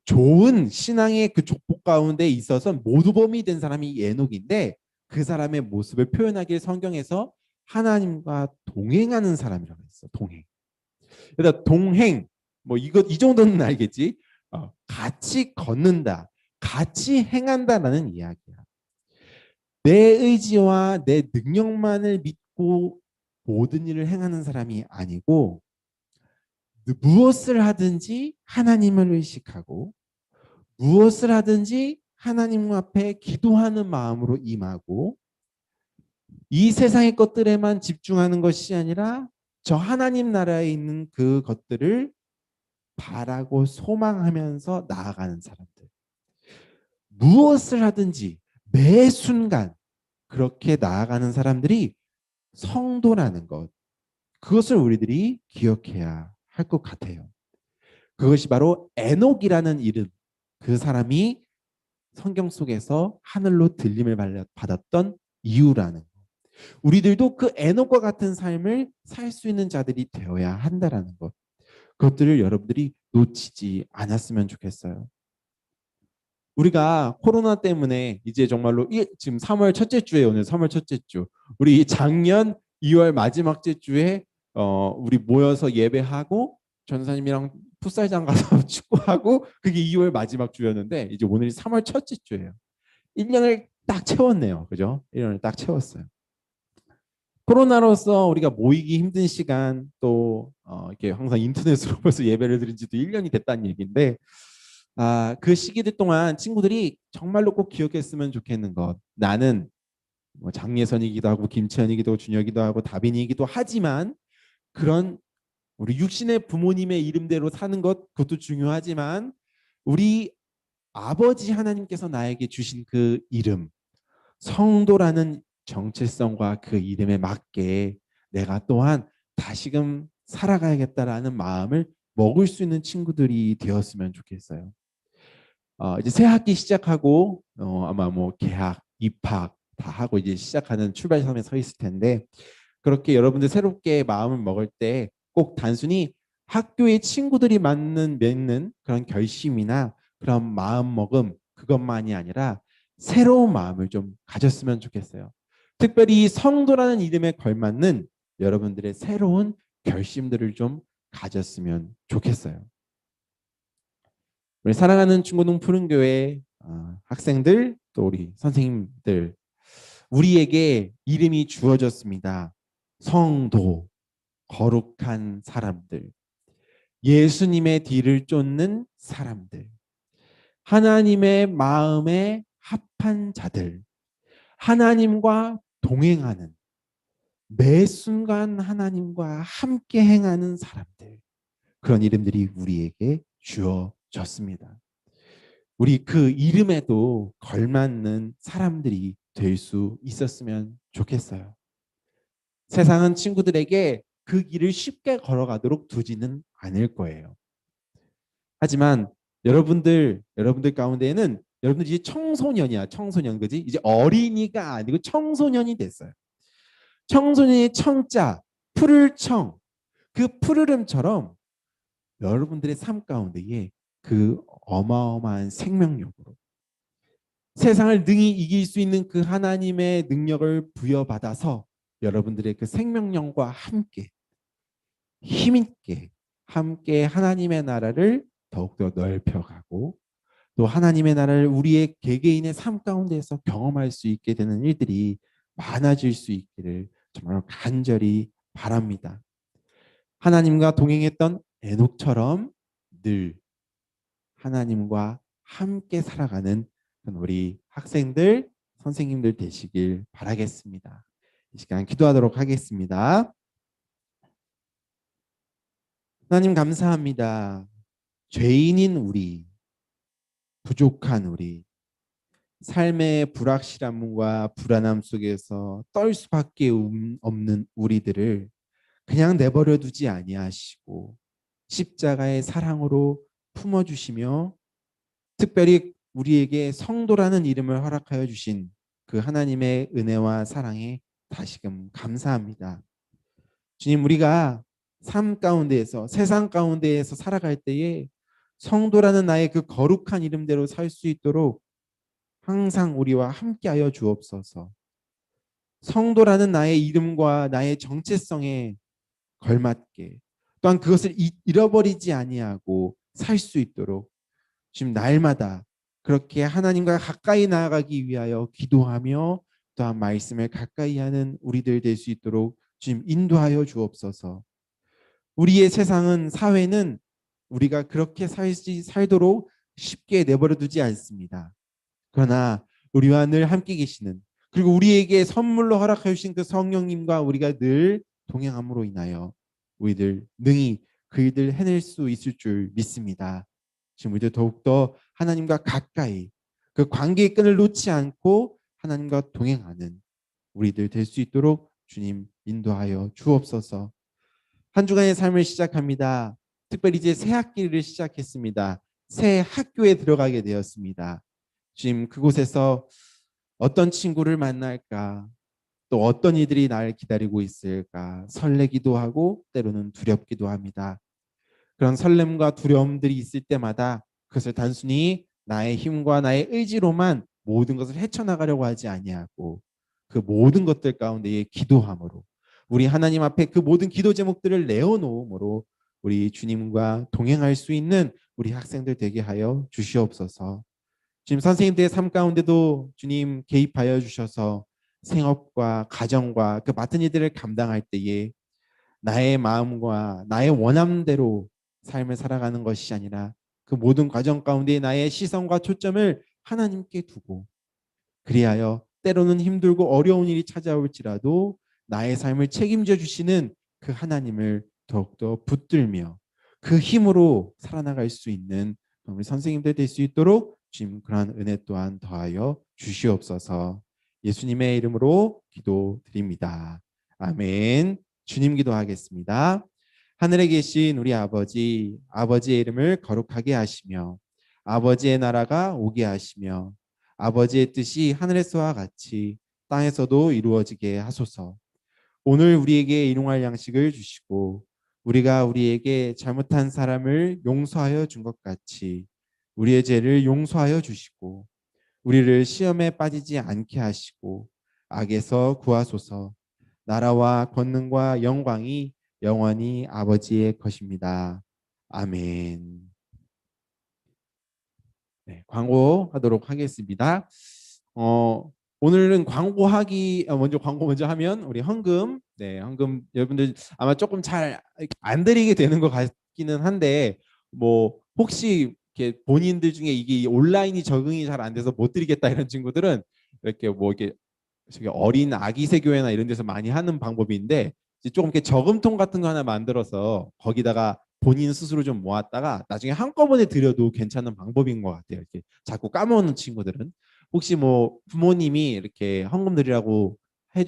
좋은 신앙의 그 족보 가운데 있어서 모두범이 된 사람이 에녹인데 그 사람의 모습을 표현하길 성경에서 하나님과 동행하는 사람이라고 했어. 동행. 그러니까 동행 뭐 이 정도는 알겠지. 같이 걷는다, 같이 행한다라는 이야기야. 내 의지와 내 능력만을 믿고 모든 일을 행하는 사람이 아니고 무엇을 하든지 하나님을 의식하고 무엇을 하든지 하나님 앞에 기도하는 마음으로 임하고 이 세상의 것들에만 집중하는 것이 아니라 저 하나님 나라에 있는 그 것들을 바라고 소망하면서 나아가는 사람들. 무엇을 하든지 매 순간 그렇게 나아가는 사람들이 성도라는 것. 그것을 우리들이 기억해야 할 것 같아요. 그것이 바로 에녹이라는 이름. 그 사람이 성경 속에서 하늘로 들림을 받았던 이유라는 것. 우리들도 그 에녹과 같은 삶을 살 수 있는 자들이 되어야 한다라는 것. 그것들을 여러분들이 놓치지 않았으면 좋겠어요. 우리가 코로나 때문에 이제 정말로 지금 3월 첫째 주에 오늘 3월 첫째 주. 우리 작년 2월 마지막 주에 우리 모여서 예배하고 전사님이랑 풋살장 가서 축구하고 그게 2월 마지막 주였는데 이제 오늘이 3월 첫째 주예요. 1년을 딱 채웠네요. 그죠? 1년을 딱 채웠어요. 코로나로서 우리가 모이기 힘든 시간 또 이렇게 항상 인터넷으로 벌써 예배를 드린 지도 1년이 됐다는 얘기인데 그 시기들 동안 친구들이 정말로 꼭 기억했으면 좋겠는 것. 나는 뭐 장예선이기도 하고 김채연이기도 하고 준혁이기도 하고 다빈이기도 하지만 그런 우리 육신의 부모님의 이름대로 사는 것 그것도 중요하지만 우리 아버지 하나님께서 나에게 주신 그 이름 성도라는 정체성과 그 이름에 맞게 내가 또한 다시금 살아가야겠다라는 마음을 먹을 수 있는 친구들이 되었으면 좋겠어요. 이제 새 학기 시작하고 아마 뭐 개학, 입학 다 하고 이제 시작하는 출발선에 서 있을 텐데 그렇게 여러분들 새롭게 마음을 먹을 때 꼭 단순히 학교의 친구들이 맺는 그런 결심이나 그런 마음먹음 그것만이 아니라 새로운 마음을 좀 가졌으면 좋겠어요. 특별히 성도라는 이름에 걸맞는 여러분들의 새로운 결심들을 좀 가졌으면 좋겠어요. 우리 사랑하는 중고등 푸른교회 학생들 또 우리 선생님들 우리에게 이름이 주어졌습니다. 성도, 거룩한 사람들, 예수님의 뒤를 쫓는 사람들, 하나님의 마음에 합한 자들, 하나님과 동행하는 매 순간 하나님과 함께 행하는 사람들 그런 이름들이 우리에게 주어졌습니다. 우리 그 이름에도 걸맞는 사람들이 될 수 있었으면 좋겠어요. 세상은 친구들에게 그 길을 쉽게 걸어가도록 두지는 않을 거예요. 하지만 여러분들 가운데에는 여러분들 이제 청소년이야. 청소년 그지? 이제 어린이가 아니고 청소년이 됐어요. 청소년의 청자, 푸를 청, 그 푸르름처럼 여러분들의 삶 가운데에 그 어마어마한 생명력으로 세상을 능히 이길 수 있는 그 하나님의 능력을 부여받아서 여러분들의 그 생명력과 함께 힘있게 함께 하나님의 나라를 더욱더 넓혀가고 또 하나님의 나라를 우리의 개개인의 삶 가운데에서 경험할 수 있게 되는 일들이 많아질 수 있기를 정말 간절히 바랍니다. 하나님과 동행했던 에녹처럼 늘 하나님과 함께 살아가는 우리 학생들, 선생님들 되시길 바라겠습니다. 이 시간 기도하도록 하겠습니다. 하나님 감사합니다. 죄인인 우리, 부족한 우리, 삶의 불확실함과 불안함 속에서 떨 수밖에 없는 우리들을 그냥 내버려 두지 아니하시고 십자가의 사랑으로 품어주시며 특별히 우리에게 성도라는 이름을 허락하여 주신 그 하나님의 은혜와 사랑에 다시금 감사합니다. 주님, 우리가 삶 가운데에서 세상 가운데에서 살아갈 때에 성도라는 나의 그 거룩한 이름대로 살 수 있도록 항상 우리와 함께하여 주옵소서. 성도라는 나의 이름과 나의 정체성에 걸맞게 또한 그것을 잃어버리지 아니하고 살 수 있도록 지금 날마다 그렇게 하나님과 가까이 나아가기 위하여 기도하며 또한 말씀을 가까이 하는 우리들 될 수 있도록 주님 인도하여 주옵소서. 우리의 세상은 사회는 우리가 그렇게 살도록 쉽게 내버려 두지 않습니다. 그러나 우리와 늘 함께 계시는 그리고 우리에게 선물로 허락해 주신 그 성령님과 우리가 늘 동행함으로 인하여 우리들 능히 그 일들 해낼 수 있을 줄 믿습니다. 지금 우리들 더욱더 하나님과 가까이 그 관계의 끈을 놓지 않고 하나님과 동행하는 우리들 될 수 있도록 주님 인도하여 주옵소서. 한 주간의 삶을 시작합니다. 특별히 이제 새 학기를 시작했습니다. 새 학교에 들어가게 되었습니다. 지금 그곳에서 어떤 친구를 만날까, 또 어떤 이들이 나를 기다리고 있을까 설레기도 하고 때로는 두렵기도 합니다. 그런 설렘과 두려움들이 있을 때마다 그것을 단순히 나의 힘과 나의 의지로만 모든 것을 헤쳐나가려고 하지 아니하고 그 모든 것들 가운데에 기도함으로 우리 하나님 앞에 그 모든 기도 제목들을 내어놓음으로 우리 주님과 동행할 수 있는 우리 학생들 되게 하여 주시옵소서. 지금 선생님들의 삶 가운데도 주님 개입하여 주셔서 생업과 가정과 그 맡은 일들을 감당할 때에 나의 마음과 나의 원함대로 삶을 살아가는 것이 아니라 그 모든 과정 가운데 나의 시선과 초점을 하나님께 두고 그리하여 때로는 힘들고 어려운 일이 찾아올지라도 나의 삶을 책임져 주시는 그 하나님을 더욱더 붙들며 그 힘으로 살아나갈 수 있는 우리 선생님들 될 수 있도록 주님 그러한 은혜 또한 더하여 주시옵소서. 예수님의 이름으로 기도드립니다. 아멘. 주님 기도하겠습니다. 하늘에 계신 우리 아버지, 아버지의 이름을 거룩하게 하시며 아버지의 나라가 오게 하시며 아버지의 뜻이 하늘에서와 같이 땅에서도 이루어지게 하소서. 오늘 우리에게 일용할 양식을 주시고 우리가 우리에게 잘못한 사람을 용서하여 준 것 같이 우리의 죄를 용서하여 주시고 우리를 시험에 빠지지 않게 하시고 악에서 구하소서. 나라와 권능과 영광이 영원히 아버지의 것입니다. 아멘. 네, 광고하도록 하겠습니다. 오늘은 먼저 광고 먼저 하면 우리 헌금, 네, 헌금 여러분들 아마 조금 잘 안 드리게 되는 것 같기는 한데 뭐 혹시 이렇게 본인들 중에 이게 온라인이 적응이 잘 안 돼서 못 드리겠다 이런 친구들은 이렇게 뭐 이렇게 저기 어린 아기 세교회나 이런 데서 많이 하는 방법인데 조금 이렇게 저금통 같은 거 하나 만들어서 거기다가 본인 스스로 좀 모았다가 나중에 한꺼번에 드려도 괜찮은 방법인 것 같아요. 이렇게 자꾸 까먹는 친구들은 혹시 뭐 부모님이 이렇게 헌금 드리라고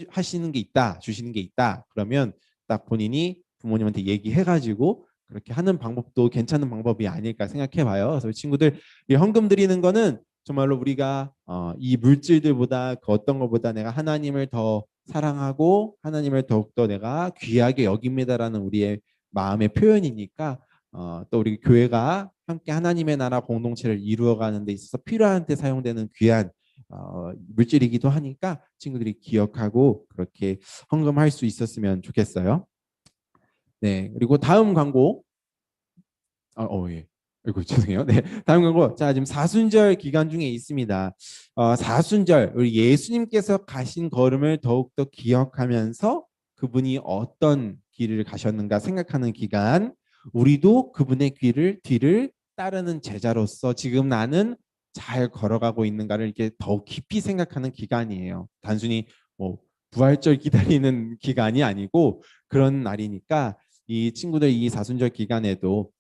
하시는 게 있다, 주시는 게 있다 그러면 딱 본인이 부모님한테 얘기해가지고 그렇게 하는 방법도 괜찮은 방법이 아닐까 생각해봐요. 그래서 친구들 이 헌금 드리는 거는 정말로 우리가 이 물질들보다 그 어떤 것보다 내가 하나님을 더 사랑하고 하나님을 더욱더 내가 귀하게 여깁니다라는 우리의 마음의 표현이니까 또 우리 교회가 함께 하나님의 나라 공동체를 이루어가는 데 있어서 필요한 데 사용되는 귀한 물질이기도 하니까 친구들이 기억하고 그렇게 헌금할 수 있었으면 좋겠어요. 네, 그리고 다음 광고. 예. 아이고, 죄송해요. 네, 다음 광고. 자, 지금 사순절 기간 중에 있습니다. 사순절, 우리 예수님께서 가신 걸음을 더욱더 기억하면서 그분이 어떤 길을 가셨는가 생각하는 기간, 우리도 그분의 뒤를 따르는 제자로서 지금 나는 잘 걸어가고 있는가를 이렇게 더욱 깊이 생각하는 기간이에요. 단순히 뭐 부활절 기다리는 기간이 아니고 그런 날이니까 이 친구들 이 사순절 기간에도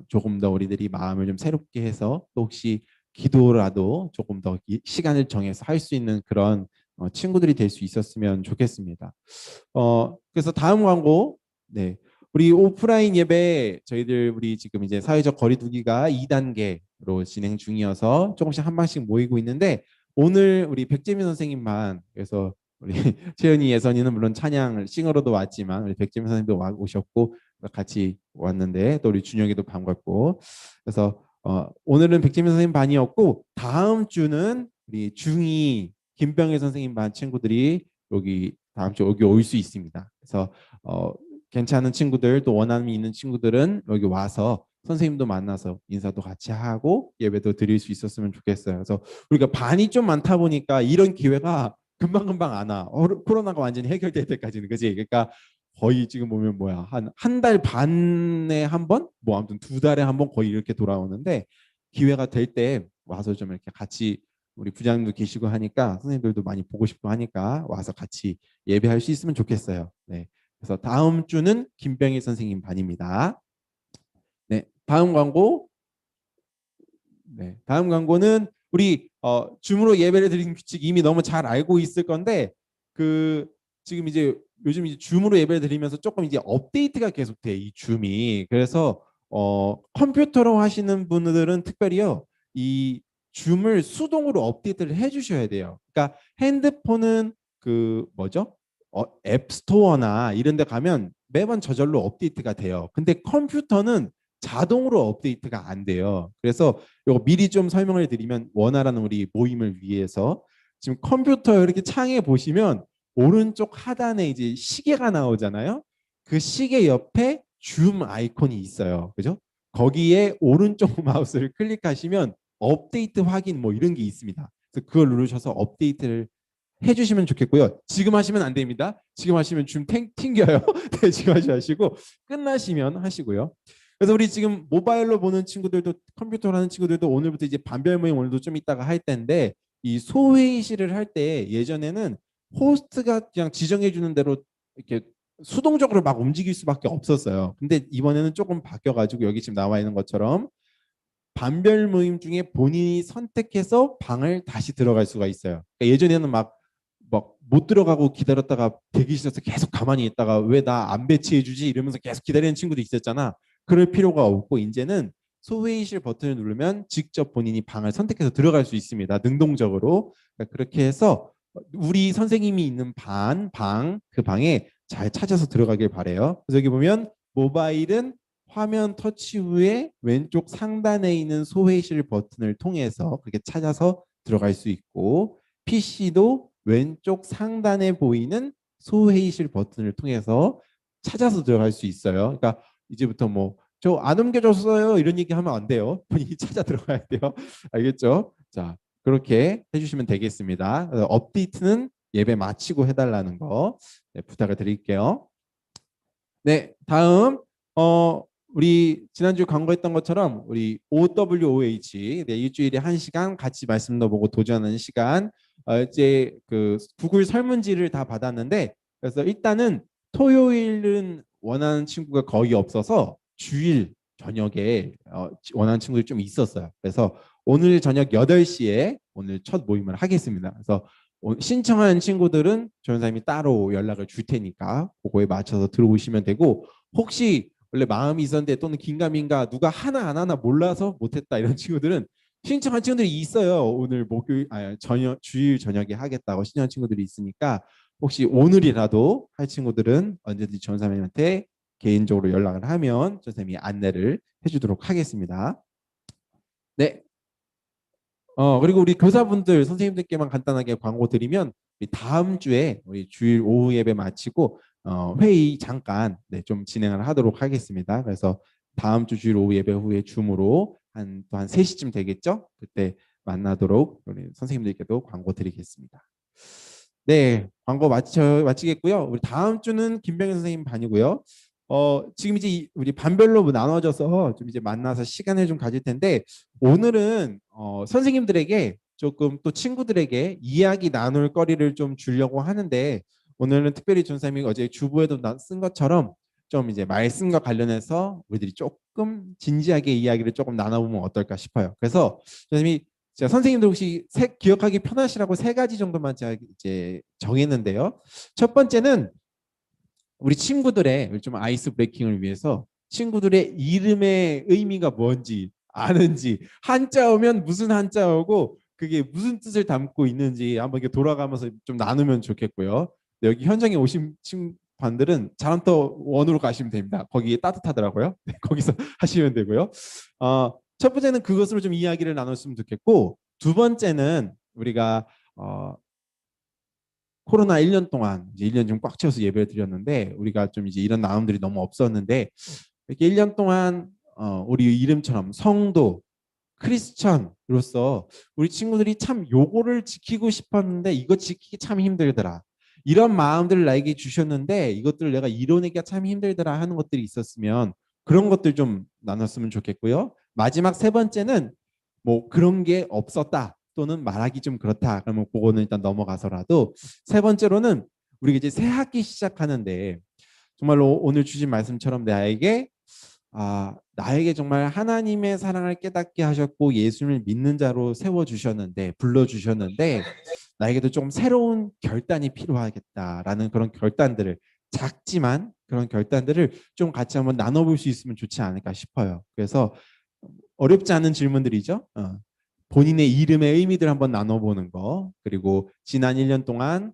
조금 더 우리들이 마음을 좀 새롭게 해서 또 혹시 기도라도 조금 더 시간을 정해서 할 수 있는 그런 친구들이 될 수 있었으면 좋겠습니다. 그래서 다음 광고. 네. 우리 오프라인 예배 저희들 우리 지금 이제 사회적 거리두기가 2단계로 진행 중이어서 조금씩 한 방씩 모이고 있는데 오늘 우리 백재민 선생님만 그래서 우리 채연이 예선이는 물론 찬양을 싱어로도 왔지만 우리 백재민 선생님도 오셨고 같이 왔는데 또 우리 준영이도 반갑고 그래서 오늘은 백재민 선생님 반이었고 다음 주는 우리 중2 김병일 선생님 반 친구들이 여기 다음 주 여기 올 수 있습니다. 그래서 괜찮은 친구들 또 원함이 있는 친구들은 여기 와서 선생님도 만나서 인사도 같이 하고 예배도 드릴 수 있었으면 좋겠어요. 그래서 우리가 반이 좀 많다 보니까 이런 기회가 금방금방 안 와. 코로나가 완전히 해결될 때까지는 그지. 그러니까 거의 지금 보면 뭐야 한 달 반에 한 번, 뭐 아무튼 2달에 한 번 거의 이렇게 돌아오는데 기회가 될 때 와서 좀 이렇게 같이 우리 부장님도 계시고 하니까 선생님들도 많이 보고 싶고 하니까 와서 같이 예배할 수 있으면 좋겠어요. 네. 그래서 다음 주는 김병희 선생님 반입니다. 네, 다음 광고. 네, 다음 광고는 우리 줌으로 예배를 드리는 규칙 이미 너무 잘 알고 있을 건데 그 지금 이제 요즘 이제 줌으로 예배를 드리면서 조금 이제 업데이트가 계속돼 이 줌이. 그래서 컴퓨터로 하시는 분들은 특별히요 이 줌을 수동으로 업데이트를 해주셔야 돼요. 그러니까 핸드폰은 그 뭐죠? 앱스토어나 이런 데 가면 매번 저절로 업데이트가 돼요. 근데 컴퓨터는 자동으로 업데이트가 안 돼요. 그래서 이거 미리 좀 설명을 드리면 원활한 우리 모임을 위해서 지금 컴퓨터 이렇게 창에 보시면 오른쪽 하단에 이제 시계가 나오잖아요. 그 시계 옆에 줌 아이콘이 있어요. 그죠? 거기에 오른쪽 마우스를 클릭하시면 업데이트 확인 뭐 이런 게 있습니다. 그래서 그걸 누르셔서 업데이트를 해주시면 좋겠고요. 지금 하시면 안 됩니다. 지금 하시면 줌 튕겨요. 네, 지금 하시고 끝나시면 하시고요. 그래서 우리 지금 모바일로 보는 친구들도 컴퓨터로 하는 친구들도 오늘부터 이제 반별 모임 오늘도 좀 이따가 할 텐데 이 소회의실을 할 때 예전에는 호스트가 그냥 지정해 주는 대로 이렇게 수동적으로 막 움직일 수밖에 없었어요. 근데 이번에는 조금 바뀌어가지고 여기 지금 나와 있는 것처럼 반별 모임 중에 본인이 선택해서 방을 다시 들어갈 수가 있어요. 그러니까 예전에는 막 못 들어가고 기다렸다가 대기실에서 계속 가만히 있다가 왜 나 안 배치해주지 이러면서 계속 기다리는 친구도 있었잖아. 그럴 필요가 없고 이제는 소회의실 버튼을 누르면 직접 본인이 방을 선택해서 들어갈 수 있습니다. 능동적으로. 그러니까 그렇게 해서 우리 선생님이 있는 그 방에 잘 찾아서 들어가길 바래요. 그래서 여기 보면 모바일은 화면 터치 후에 왼쪽 상단에 있는 소회의실 버튼을 통해서 그렇게 찾아서 들어갈 수 있고 PC도 왼쪽 상단에 보이는 소회의실 버튼을 통해서 찾아서 들어갈 수 있어요. 그러니까 이제부터 뭐 저 안 옮겨졌어요 이런 얘기 하면 안 돼요. 본인이 찾아 들어가야 돼요. 알겠죠? 자, 그렇게 해주시면 되겠습니다. 업데이트는 예배 마치고 해달라는 거 네, 부탁을 드릴게요. 네, 다음 우리 지난주 광고했던 것처럼 우리 OWOH 네, 일주일에 1시간 같이 말씀도 보고 도전하는 시간 이제 그 구글 설문지를 다 받았는데 그래서 일단은 토요일은 원하는 친구가 거의 없어서 주일 저녁에 원하는 친구들이 좀 있었어요. 그래서 오늘 저녁 8시에 오늘 첫 모임을 하겠습니다. 그래서 신청하는 친구들은 전사님이 따로 연락을 줄 테니까 그거에 맞춰서 들어오시면 되고 혹시 원래 마음이 있었는데 또는 긴가민가 누가 하나 안 하나 몰라서 못했다 이런 친구들은 신청한 친구들이 있어요. 오늘 목요일 저녁 주일 저녁에 하겠다고 신청한 친구들이 있으니까 혹시 오늘이라도 할 친구들은 언제든지 전사님한테 개인적으로 연락을 하면 전사님이 안내를 해주도록 하겠습니다. 네. 그리고 우리 교사분들 선생님들께만 간단하게 광고 드리면 다음 주에 우리 주일 오후 예배 마치고 회의 잠깐 좀 진행을 하도록 하겠습니다. 그래서 다음 주 주일 오후 예배 후에 줌으로 또 한 3시쯤 되겠죠? 그때 만나도록 우리 선생님들께도 광고 드리겠습니다. 네, 광고 마치겠고요. 우리 다음 주는 김병현 선생님 반이고요. 지금 이제 우리 반별로 나눠져서 좀 이제 만나서 시간을 좀 가질 텐데 오늘은 선생님들에게 조금 또 친구들에게 이야기 나눌 거리를 좀 주려고 하는데 오늘은 특별히 준쌤이 어제 주부에도 쓴 것처럼 좀 이제 말씀과 관련해서 우리들이 조금 진지하게 이야기를 조금 나눠보면 어떨까 싶어요. 그래서 선생님이 제가 선생님들 혹시 기억하기 편하시라고 3가지 정도만 제가 이제 정했는데요. 첫 번째는 우리 친구들의 좀 아이스 브레이킹을 위해서 친구들의 이름의 의미가 뭔지 아는지 한자어면 무슨 한자어고 그게 무슨 뜻을 담고 있는지 한번 이렇게 돌아가면서 좀 나누면 좋겠고요. 여기 현장에 오신 친구분들은 자람터 원으로 가시면 됩니다. 거기 따뜻하더라고요. 네, 거기서 하시면 되고요. 첫 번째는 그것으로 좀 이야기를 나눴으면 좋겠고 두 번째는 우리가 코로나 1년 동안 이제 1년 좀 꽉 채워서 예배를 드렸는데 우리가 좀 이제 이런 나눔들이 너무 없었는데 이렇게 1년 동안 우리 이름처럼 성도 크리스천으로서 우리 친구들이 참 요거를 지키고 싶었는데 이거 지키기 참 힘들더라. 이런 마음들을 나에게 주셨는데 이것들을 내가 이뤄내기가 참 힘들더라 하는 것들이 있었으면 그런 것들 좀 나눴으면 좋겠고요. 마지막 3번째는 뭐 그런 게 없었다 또는 말하기 좀 그렇다. 그러면 그거는 일단 넘어가서라도 3번째로는 우리가 이제 새 학기 시작하는데 정말로 오늘 주신 말씀처럼 나에게 정말 하나님의 사랑을 깨닫게 하셨고 예수님을 믿는 자로 세워주셨는데 불러주셨는데 나에게도 조금 새로운 결단이 필요하겠다라는 그런 결단들을 작지만 그런 결단들을 좀 같이 한번 나눠볼 수 있으면 좋지 않을까 싶어요. 그래서 어렵지 않은 질문들이죠. 본인의 이름의 의미들 한번 나눠보는 거 그리고 지난 1년 동안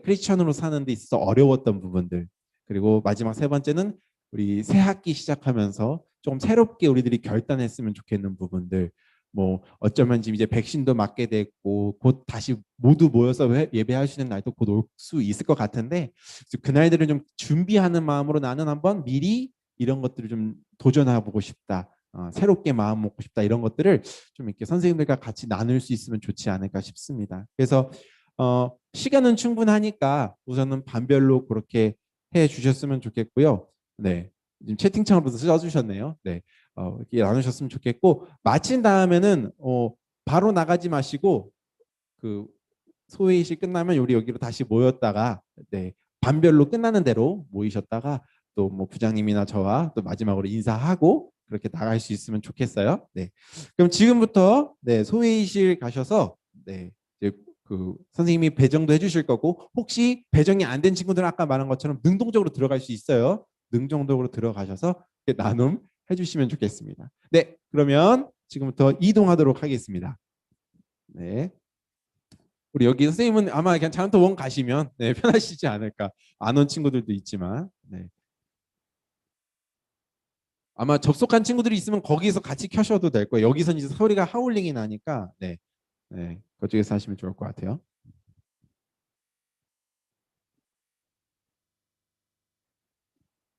크리스천으로 사는 데 있어서 어려웠던 부분들 그리고 마지막 3번째는 우리 새 학기 시작하면서 좀 새롭게 우리들이 결단했으면 좋겠는 부분들 뭐 어쩌면 지금 이제 백신도 맞게 됐고 곧 다시 모두 모여서 예배할 수 있는 날도 곧 올 수 있을 것 같은데 그날들을 좀 준비하는 마음으로 나는 한번 미리 이런 것들을 좀 도전해보고 싶다. 새롭게 마음 먹고 싶다 이런 것들을 좀 이렇게 선생님들과 같이 나눌 수 있으면 좋지 않을까 싶습니다. 그래서 시간은 충분하니까 우선은 반별로 그렇게 해 주셨으면 좋겠고요. 네, 지금 채팅창으로도 써주셨네요. 네, 이렇게 나누셨으면 좋겠고 마친 다음에는 바로 나가지 마시고 그 소회의실 끝나면 우리 여기로 다시 모였다가 네, 반별로 끝나는 대로 모이셨다가 또 뭐 부장님이나 저와 또 마지막으로 인사하고 그렇게 나갈 수 있으면 좋겠어요. 네, 그럼 지금부터 네, 소회의실 가셔서 네, 이제 그 선생님이 배정도 해주실 거고 혹시 배정이 안 된 친구들은 아까 말한 것처럼 능동적으로 들어갈 수 있어요. 능동적으로 들어가셔서 나눔 해주시면 좋겠습니다. 네, 그러면 지금부터 이동하도록 하겠습니다. 네, 우리 여기 선생님은 아마 그냥 자연토 원 가시면 네, 편하시지 않을까. 안 온 친구들도 있지만 네. 아마 접속한 친구들이 있으면 거기서 같이 켜셔도 될 거예요. 여기서는 이제 소리가 하울링이 나니까 네, 네, 그쪽에서 하시면 좋을 것 같아요.